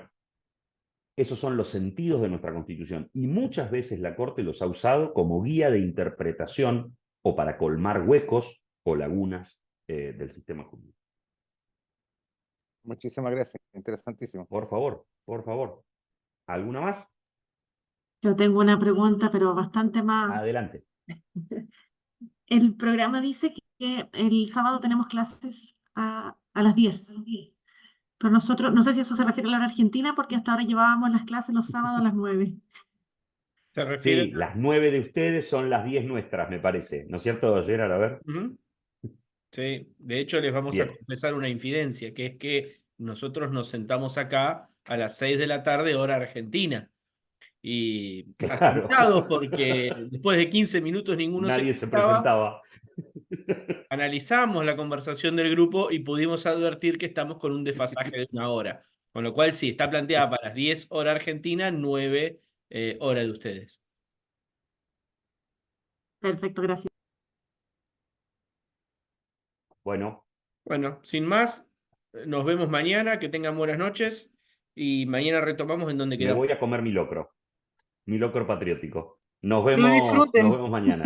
esos son los sentidos de nuestra Constitución, y muchas veces la Corte los ha usado como guía de interpretación o para colmar huecos o lagunas del sistema jurídico. Muchísimas gracias, interesantísimo. Por favor, por favor. ¿Alguna más? Yo tengo una pregunta, pero bastante más. Adelante. El programa dice que el sábado tenemos clases a las 10. Pero nosotros, no sé si eso se refiere a la hora argentina, porque hasta ahora llevábamos las clases los sábados a las 9. Se refiere Sí, las 9 de ustedes son las 10 nuestras, me parece. ¿No es cierto, Gerard? A ver. Ujú. Sí, de hecho les vamos a Bien. confesar una infidencia, que es que nosotros nos sentamos acá a las 6 de la tarde, hora argentina. Y Claro. asustados porque después de 15 minutos ninguno Nadie se presentaba, presentaba. analizamos la conversación del grupo y pudimos advertir que estamos con un desfasaje de 1 hora. Con lo cual sí, está planteada para las 10 hora argentina, 9 hora de ustedes. Perfecto, gracias. Bueno, Bueno, sin más, nos vemos mañana, que tengan buenas noches y mañana retomamos en donde me quedamos. voy a comer mi locro patriótico. Nos Lo disfruten. vemos mañana.